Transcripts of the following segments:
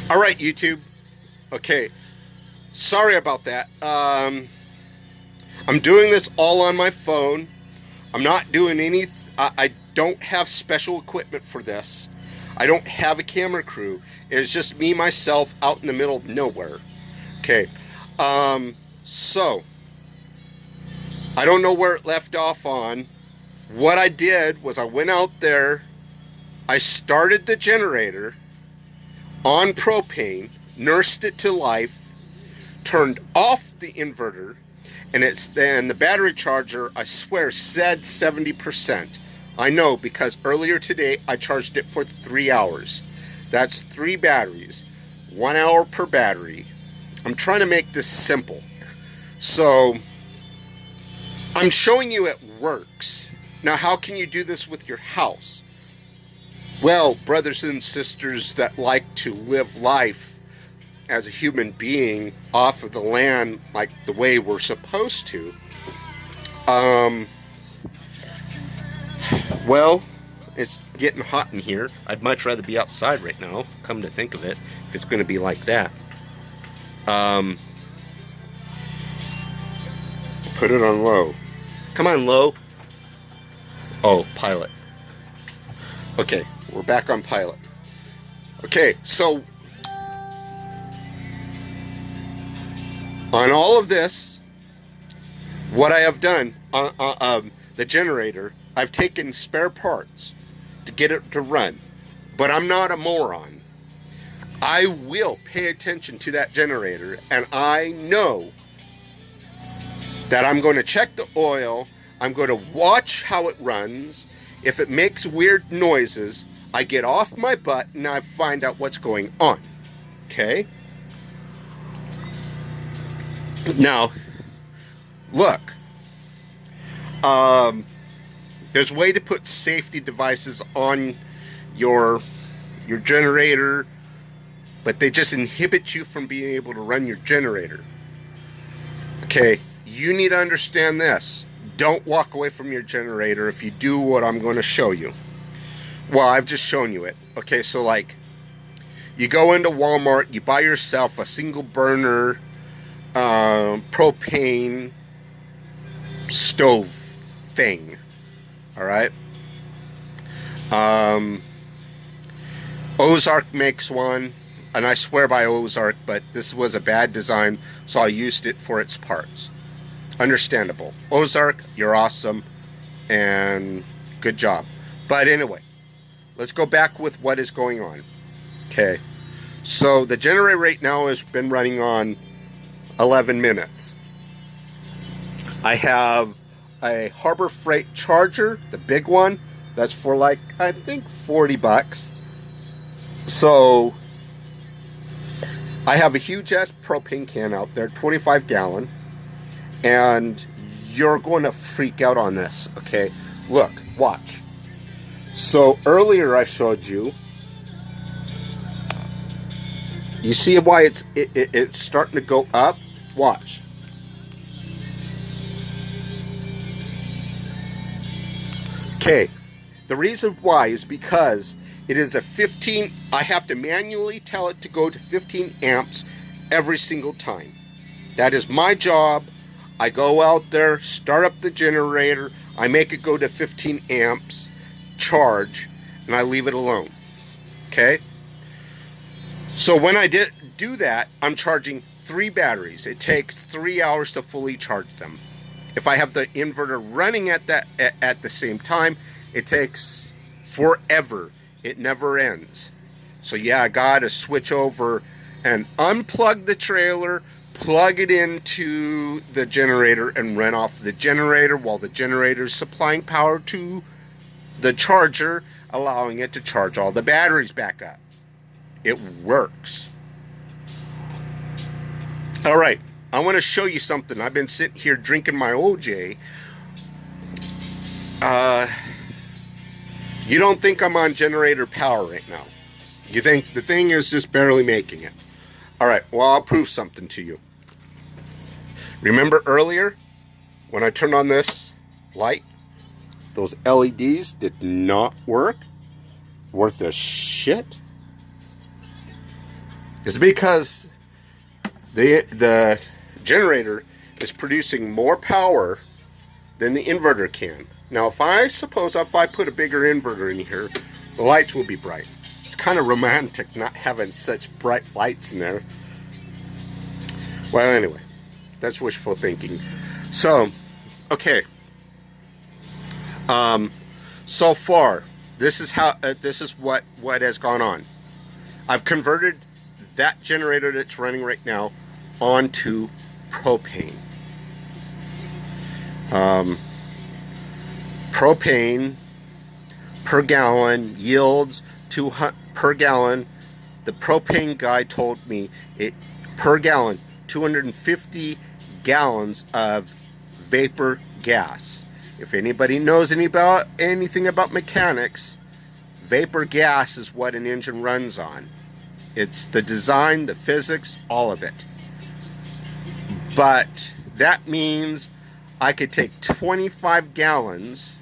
All right, YouTube. Okay, sorry about that. I'm doing this all on my phone. I'm not doing any. I don't have special equipment for this. I don't have a camera crew. It's just me myself out in the middle of nowhere. Okay. So I don't know where it left off on. What I did was I went out there. I started the generator on propane, nursed it to life, turned off the inverter, and it's then the battery charger, I swear, said 70%. I know because earlier today I charged it for 3 hours. That's 3 batteries, 1 hour per battery. I'm trying to make this simple. So I'm showing you it works. Now, how can you do this with your house? Well, brothers and sisters that like to live life as a human being off of the land like the way we're supposed to, well, it's getting hot in here. I'd much rather be outside right now, come to think of it, if it's going to be like that. Put it on low. Come on, low. Oh, pilot. Okay, we're back on pilot. Okay, so on all of this, what I have done on the generator, I've taken spare parts to get it to run, but I'm not a moron. I will pay attention to that generator, and I know that I'm going to check the oil, I'm going to watch how it runs. If it makes weird noises, I get off my butt and I find out what's going on. Okay? Now, look. There's a way to put safety devices on your generator, but they just inhibit you from being able to run your generator. Okay, you need to understand this. Don't walk away from your generator if you do what I'm going to show you. Well, I've just shown you it. Okay, so like, you go into Walmart, you buy yourself a single burner propane stove thing. All right. Ozark makes one, and I swear by Ozark, but this was a bad design, so I used it for its parts. Understandable. Ozark, you're awesome, and good job. But anyway, let's go back with what is going on. Okay, so the generator right now has been running on 11 minutes. I have a Harbor Freight charger, the big one, that's for like, I think, 40 bucks. So I have a huge ass propane can out there, 25 gallon. And you're going to freak out on this, okay? Look, watch. So earlier I showed you. You see why it's starting to go up? Watch. Okay. The reason why is because it is a 15. I have to manually tell it to go to 15 amps every single time. That is my job. I go out there, start up the generator, I make it go to 15 amps, charge, and I leave it alone. Okay? So when I do that, I'm charging 3 batteries. It takes 3 hours to fully charge them. If I have the inverter running at the same time, it takes forever. It never ends. So yeah, I gotta switch over and unplug the trailer, plug it into the generator, and run off the generator while the generator is supplying power to the charger, allowing it to charge all the batteries back up. It works. All right, I want to show you something. I've been sitting here drinking my OJ. You don't think I'm on generator power right now. You think the thing is just barely making it. All right, well, I'll prove something to you. Remember earlier when I turned on this light, those LEDs did not work? Worth a shit? is because the generator is producing more power than the inverter can. Now, if I put a bigger inverter in here, the lights will be bright. It's kind of romantic not having such bright lights in there. Well, anyway, that's wishful thinking. So, okay. So far, this is what has gone on. I've converted that generator that's running right now onto propane. Propane per gallon yields 200 per gallon. The propane guy told me it per gallon 250 gallons of vapor gas. If anybody knows anything about mechanics, vapor gas is what an engine runs on. It's the design, the physics, all of it. But that means I could take 25 gallons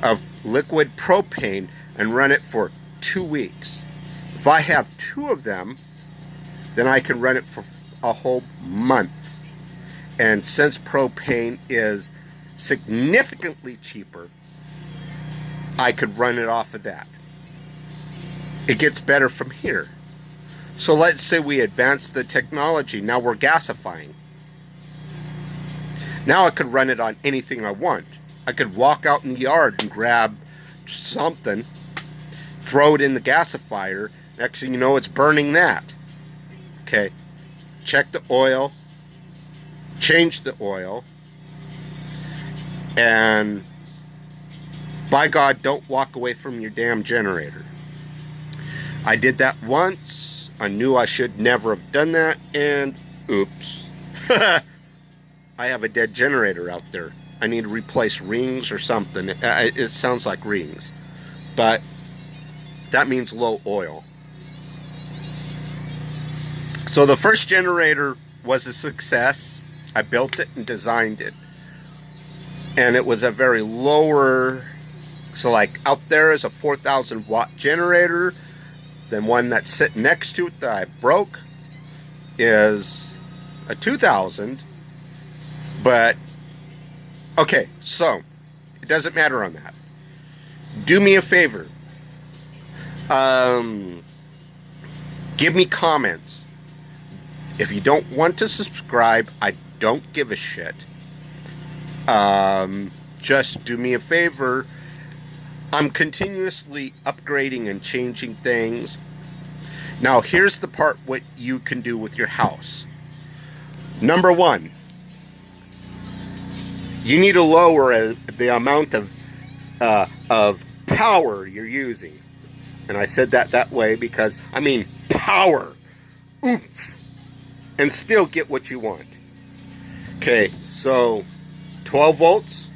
of liquid propane and run it for 2 weeks. If I have 2 of them, then I can run it for a whole month. And since propane is significantly cheaper, I could run it off of that. It gets better from here. So let's say we advance the technology. Now we're gasifying. Now I could run it on anything I want. I could walk out in the yard and grab something, throw it in the gasifier. Next thing you know, it's burning that. Okay. Check the oil. Change the oil. And by God, don't walk away from your damn generator. I did that once. I knew I should never have done that. And oops. I have a dead generator out there. I need to replace rings or something. It sounds like rings. But that means low oil. So the first generator was a success. I built it and designed it. And it was a very lower... So like out there is a 4,000 watt generator. Then one that's sitting next to it that I broke is a 2,000. But, okay, so, it doesn't matter on that. Do me a favor. Give me comments. If you don't want to subscribe, I don't give a shit. Just do me a favor. I'm continuously upgrading and changing things. Now, here's the part what you can do with your house. Number 1. You need to lower the amount of power you're using. And I said that way because, I mean, power. Oomph. And still get what you want. Okay, so 12 volts.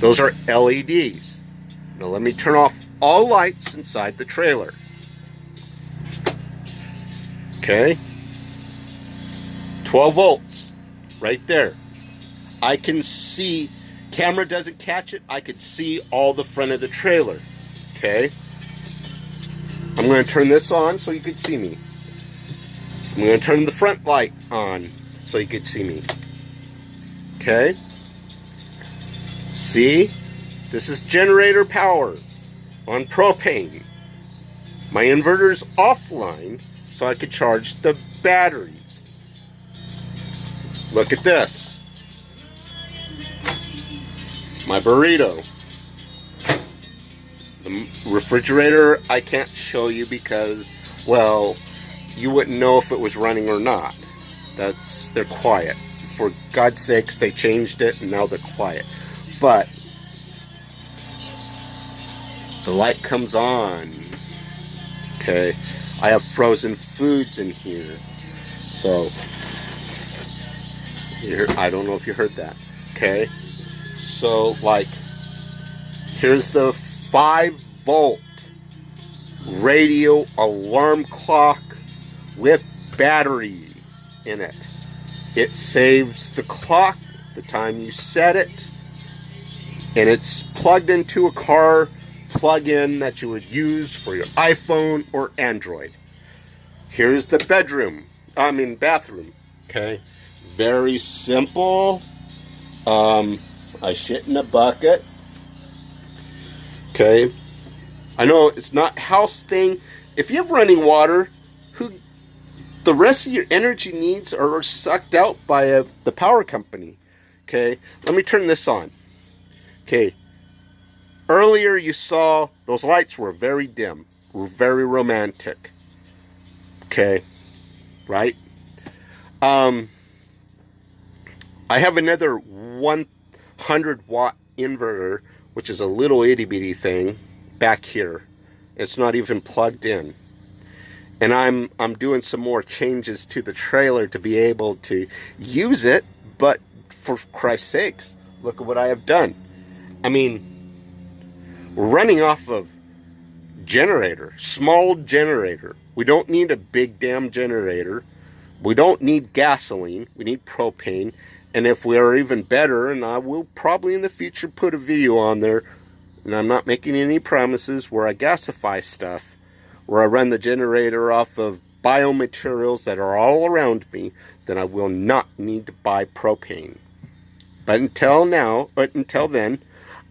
Those are LEDs. Now let me turn off all lights inside the trailer. Okay. 12 volts, right there. I can see, camera doesn't catch it, I could see all the front of the trailer. Okay. I'm going to turn this on so you could see me. I'm going to turn the front light on so you could see me. Okay. See? This is generator power on propane. My inverter's offline so I could charge the batteries. Look at this. My burrito. The refrigerator I can't show you because, well, you wouldn't know if it was running or not. They're quiet. For God's sakes, they changed it and now they're quiet. But the light comes on. Okay. I have frozen foods in here. So I don't know if you heard that. Okay. So, like, here's the 5-volt radio alarm clock with batteries in it. It saves the clock the time you set it, and it's plugged into a car plug-in that you would use for your iPhone or Android. Here's the bathroom. Okay, very simple. I shit in a bucket. Okay, I know it's not house thing. If you have running water, the rest of your energy needs are sucked out by the power company. Okay, let me turn this on. Okay, earlier you saw those lights were very dim, were very romantic. Okay, right? I have another 100 watt inverter, which is a little itty bitty thing back here. It's not even plugged in. And I'm doing some more changes to the trailer to be able to use it, but for Christ's sakes, look at what I have done. I mean, we're running off of generator, small generator. We don't need a big damn generator. We don't need gasoline. We need propane. And if we are even better, and I will probably in the future put a video on there, and I'm not making any promises, where I gasify stuff, where I run the generator off of biomaterials that are all around me, then I will not need to buy propane. But until then,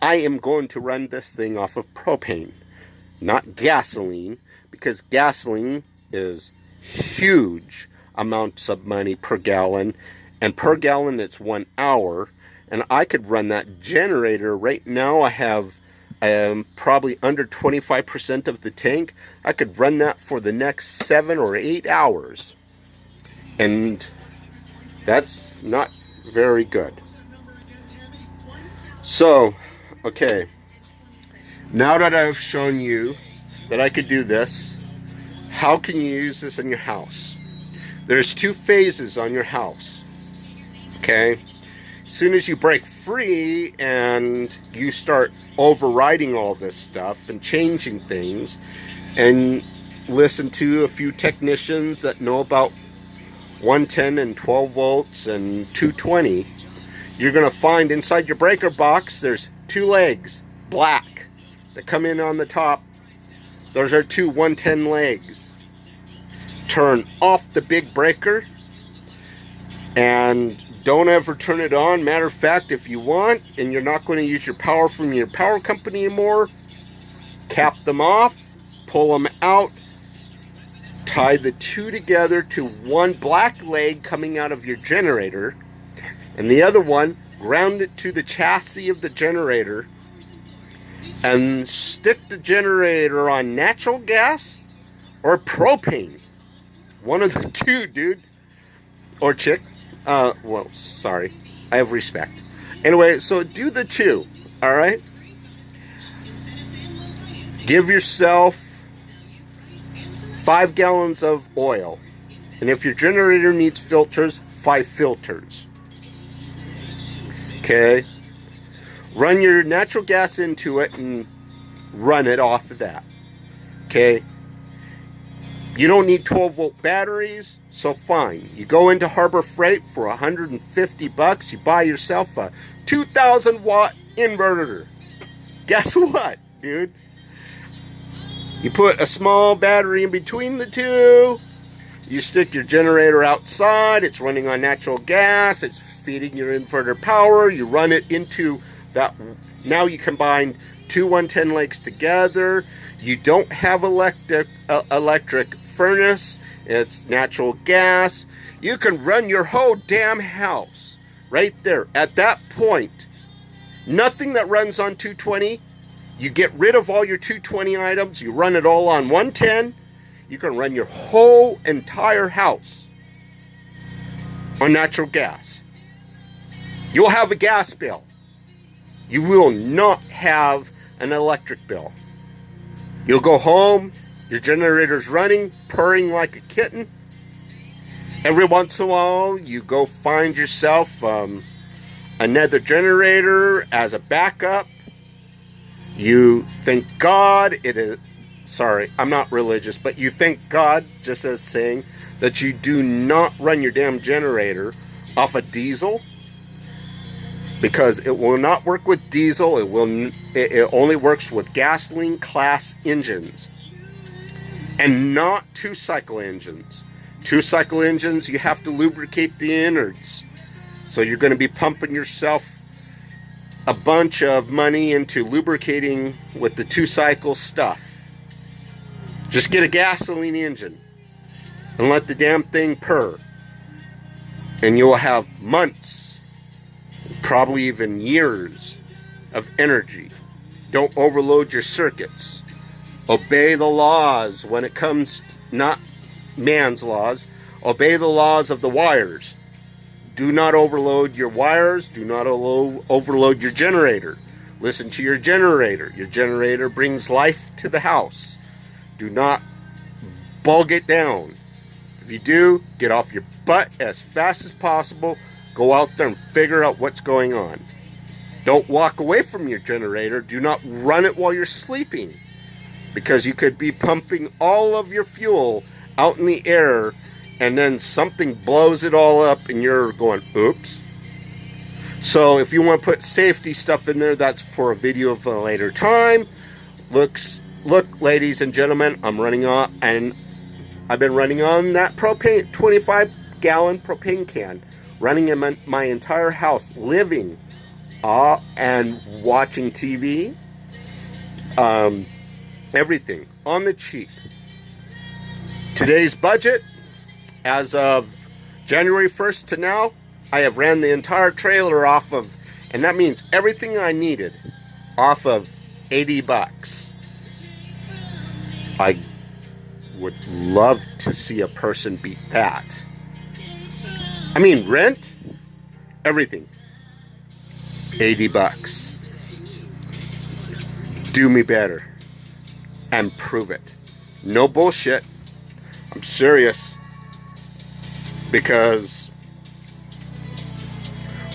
I am going to run this thing off of propane, not gasoline, because gasoline is huge amounts of money per gallon, and per gallon it's 1 hour, and I could run that generator. Right now I have probably under 25% of the tank. I could run that for the next 7 or 8 hours, and that's not very good. So, okay, now that I've shown you that I could do this, how can you use this in your house? There's 2 phases on your house. Okay, as soon as you break free and you start overriding all this stuff and changing things, and listen to a few technicians that know about 110 and 12 volts and 220, you're going to find inside your breaker box there's 2 legs, black, that come in on the top. Those are 2 110 legs. Turn off the big breaker and don't ever turn it on. Matter of fact, if you want and you're not going to use your power from your power company anymore, cap them off, pull them out, tie the 2 together to 1 black leg coming out of your generator, and the other one ground it to the chassis of the generator, and stick the generator on natural gas or propane. One of the 2, dude. Or chick. Well, sorry. I have respect. Anyway, so do the 2. Alright? Give yourself 5 gallons of oil. And if your generator needs filters, 5 filters. Okay? Run your natural gas into it and run it off of that. Okay? You don't need 12 volt batteries, so fine. You go into Harbor Freight for $150. You buy yourself a 2,000 watt inverter. Guess what, dude? You put a small battery in between the 2. You stick your generator outside. It's running on natural gas. It's feeding your inverter power. You run it into that. Now you combine 2 110 legs together. You don't have electric furnace. It's natural gas. You can run your whole damn house right there. At that point, nothing that runs on 220. You get rid of all your 220 items. You run it all on 110. You can run your whole entire house on natural gas. You'll have a gas bill. You will not have an electric bill. You'll go home, your generator's running, purring like a kitten. Every once in a while, you go find yourself another generator as a backup. You thank God it is, sorry, I'm not religious, but you thank God, just as saying, that you do not run your damn generator off a diesel. because it will not work with diesel. It only works with gasoline class engines, and not 2-cycle engines. 2-cycle engines, you have to lubricate the innards, so you're going to be pumping yourself a bunch of money into lubricating with the 2-cycle stuff. Just get a gasoline engine and let the damn thing purr, and you'll have months, probably even years of energy. Don't overload your circuits. Obey the laws when it comes, not man's laws. Obey the laws of the wires. Do not overload your wires. Do not overload your generator. Listen to your generator. Your generator brings life to the house. Do not bog it down. If you do, get off your butt as fast as possible. Go out there and figure out what's going on. Don't walk away from your generator. Do not run it while you're sleeping, because you could be pumping all of your fuel out in the air, and then something blows it all up and you're going, oops. So if you want to put safety stuff in there, that's for a video of a later time. Look, ladies and gentlemen, I'm running on, and I've been running on that propane, 25-gallon propane can, running in my entire house, living and watching TV, everything on the cheap. Today's budget, as of January 1st to now, I have ran the entire trailer off of, and that means everything I needed, off of $80. I would love to see a person beat that. I mean, rent, everything, $80. Do me better and prove it. No bullshit. I'm serious, because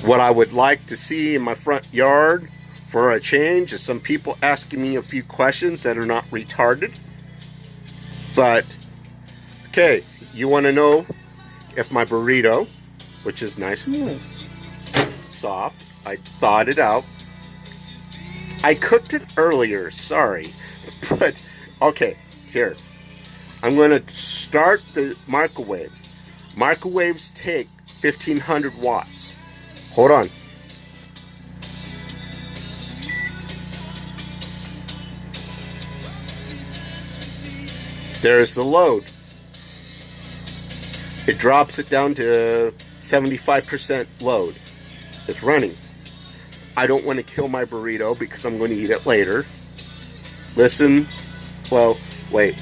what I would like to see in my front yard for a change is some people asking me a few questions that are not retarded. But, okay, you want to know if my burrito, which is nice and soft, I thawed it out. I cooked it earlier, sorry. But, okay, here. I'm going to start the microwave. Microwaves take 1500 watts. Hold on. There's the load. It drops it down to 75% load. It's running. I don't want to kill my burrito because I'm going to eat it later. Listen. Well, wait.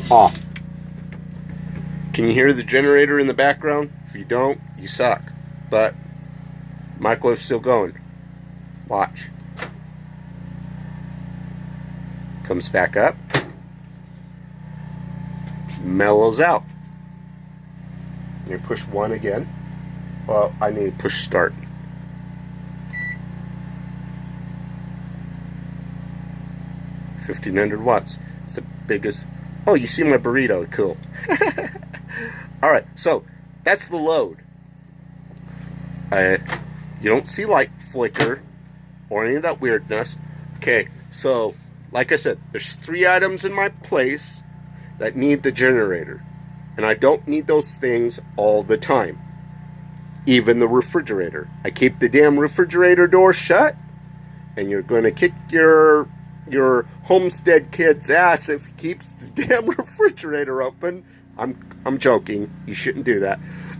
Off. Can you hear the generator in the background? If you don't, you suck. But microwave's still going. Watch. Comes back up. Mellows out. You push 1 again. Well, I need to push start. $1,500 It's the biggest. Oh, you see my burrito. Cool. Alright, so that's the load. You don't see light flicker or any of that weirdness. Okay, so like I said, there's 3 items in my place that need the generator. And I don't need those things all the time. Even the refrigerator. I keep the damn refrigerator door shut, and you're going to kick your homestead kid's ass if he keeps the damn refrigerator open. I'm joking. You shouldn't do that.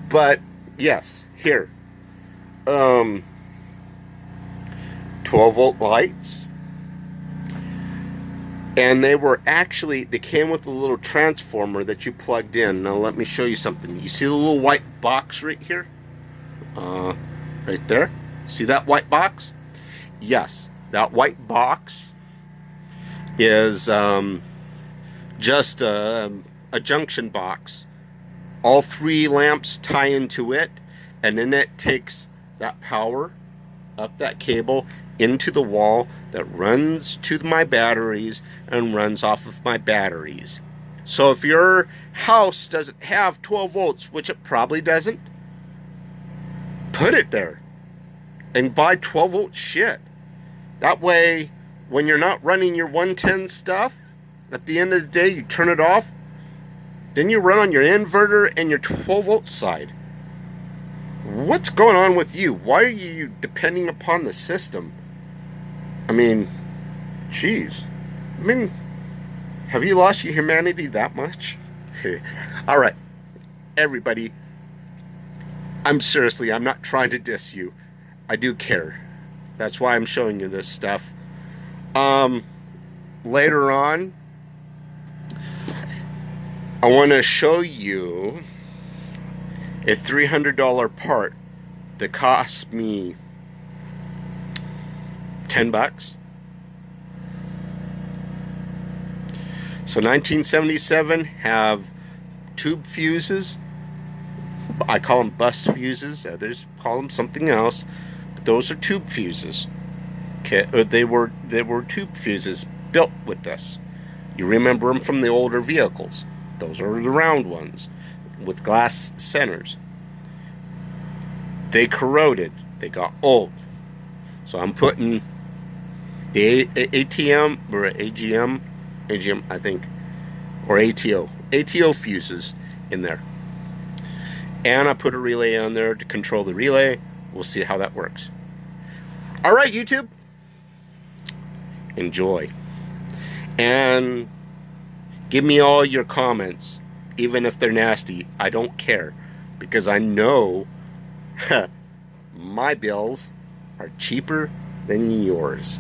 But yes, here. 12-volt lights. And they came with a little transformer that you plugged in. Now let me show you something. You see the little white box right here? Right there. See that white box? Yes, that white box is just a junction box. All 3 lamps tie into it, and then it takes that power up that cable into the wall that runs to my batteries and runs off of my batteries. So if your house doesn't have 12 volts, which it probably doesn't, put it there and buy 12 volt shit. That way, when you're not running your 110 stuff, at the end of the day, you turn it off. Then you run on your inverter and your 12 volt side. What's going on with you? Why are you depending upon the system? I mean, geez. I mean, have you lost your humanity that much? All right, everybody. I'm not trying to diss you. I do care. That's why I'm showing you this stuff. Later on, I want to show you a $300 part that cost me $10. So 1977 have tube fuses. I call them bus fuses. Others call them something else. But those are tube fuses. Okay, they were tube fuses built with this. You remember them from the older vehicles. Those are the round ones with glass centers. They corroded. They got old. So I'm putting the ATM or AGM, I think, or ATO fuses in there. And I put a relay on there to control the relay. We'll see how that works. All right, YouTube. Enjoy. And give me all your comments, even if they're nasty. I don't care, because I know my bills are cheaper than yours.